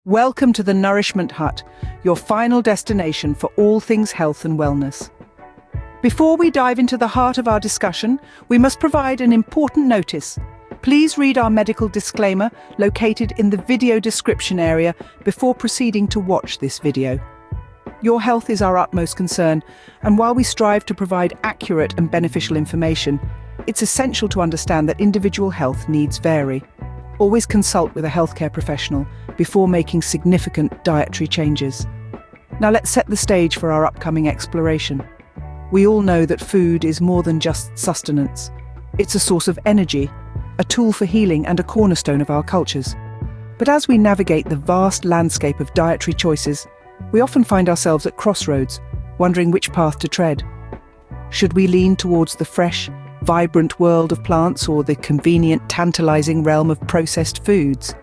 Welcome to the Nourishment Hut, your final destination for all things health and wellness. Before we dive into the heart of our discussion, we must provide an important notice. Please read our medical disclaimer located in the video description area before proceeding to watch this video. Your health is our utmost concern, and while we strive to provide accurate and beneficial information, it's essential to understand that individual health needs vary. Always consult with a healthcare professional before making significant dietary changes. Now let's set the stage for our upcoming exploration. We all know that food is more than just sustenance. It's a source of energy, a tool for healing, and a cornerstone of our cultures. But as we navigate the vast landscape of dietary choices, we often find ourselves at crossroads, wondering which path to tread. Should we lean towards the fresh, vibrant world of plants or the convenient, tantalizing realm of processed foods?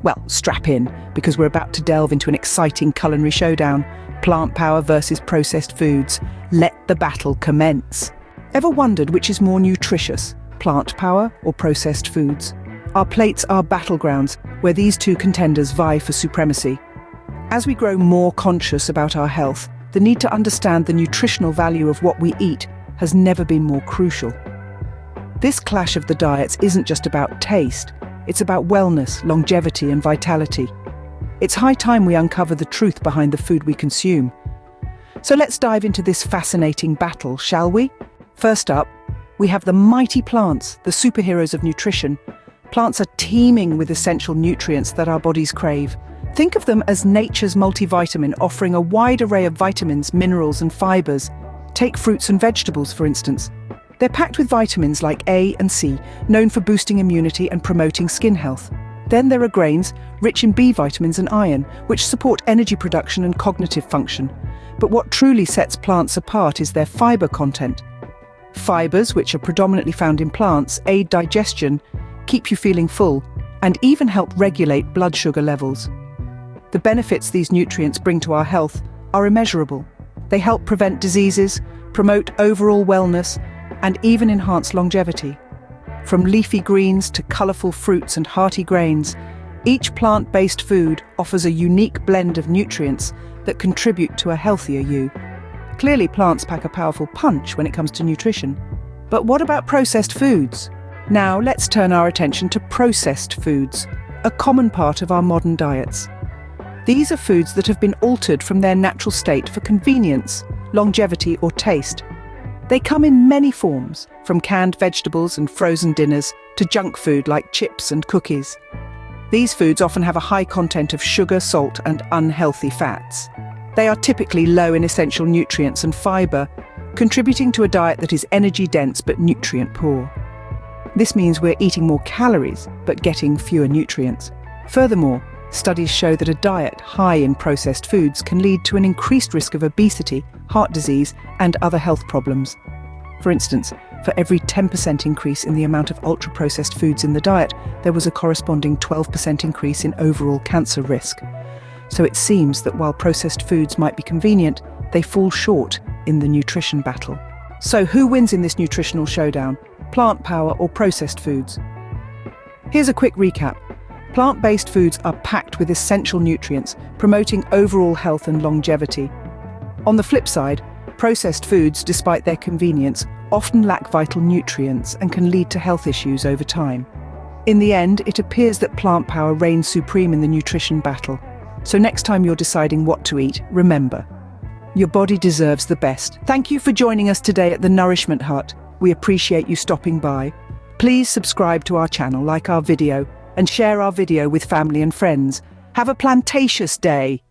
Well, strap in, because we're about to delve into an exciting culinary showdown. Plant power versus processed foods. Let the battle commence. Ever wondered which is more nutritious, plant power or processed foods? Our plates are battlegrounds where these two contenders vie for supremacy. As we grow more conscious about our health, the need to understand the nutritional value of what we eat has never been more crucial. This clash of the diets isn't just about taste, it's about wellness, longevity, and vitality. It's high time we uncover the truth behind the food we consume. So let's dive into this fascinating battle, shall we? First up, we have the mighty plants, the superheroes of nutrition. Plants are teeming with essential nutrients that our bodies crave. Think of them as nature's multivitamin, offering a wide array of vitamins, minerals, and fibers. Take fruits and vegetables, for instance. They're packed with vitamins like A and C, known for boosting immunity and promoting skin health. Then there are grains, rich in B vitamins and iron, which support energy production and cognitive function. But what truly sets plants apart is their fiber content. Fibers, which are predominantly found in plants, aid digestion, keep you feeling full, and even help regulate blood sugar levels. The benefits these nutrients bring to our health are immeasurable. They help prevent diseases, promote overall wellness, and even enhance longevity. From leafy greens to colourful fruits and hearty grains, each plant-based food offers a unique blend of nutrients that contribute to a healthier you. Clearly, plants pack a powerful punch when it comes to nutrition. But what about processed foods? Now let's turn our attention to processed foods, a common part of our modern diets. These are foods that have been altered from their natural state for convenience, longevity, or taste. They come in many forms, from canned vegetables and frozen dinners to junk food like chips and cookies. These foods often have a high content of sugar, salt, and unhealthy fats. They are typically low in essential nutrients and fiber, contributing to a diet that is energy-dense but nutrient-poor. This means we're eating more calories, but getting fewer nutrients. Furthermore, studies show that a diet high in processed foods can lead to an increased risk of obesity, heart disease, and other health problems. For instance, for every 10% increase in the amount of ultra-processed foods in the diet, there was a corresponding 12% increase in overall cancer risk. So it seems that while processed foods might be convenient, they fall short in the nutrition battle. So who wins in this nutritional showdown? Plant power or processed foods? Here's a quick recap. Plant-based foods are packed with essential nutrients, promoting overall health and longevity. On the flip side, processed foods, despite their convenience, often lack vital nutrients and can lead to health issues over time. In the end, it appears that plant power reigns supreme in the nutrition battle. So next time you're deciding what to eat, remember, your body deserves the best. Thank you for joining us today at the Nourishment Hut. We appreciate you stopping by. Please subscribe to our channel, like our video, and share our video with family and friends. Have a plantacious day!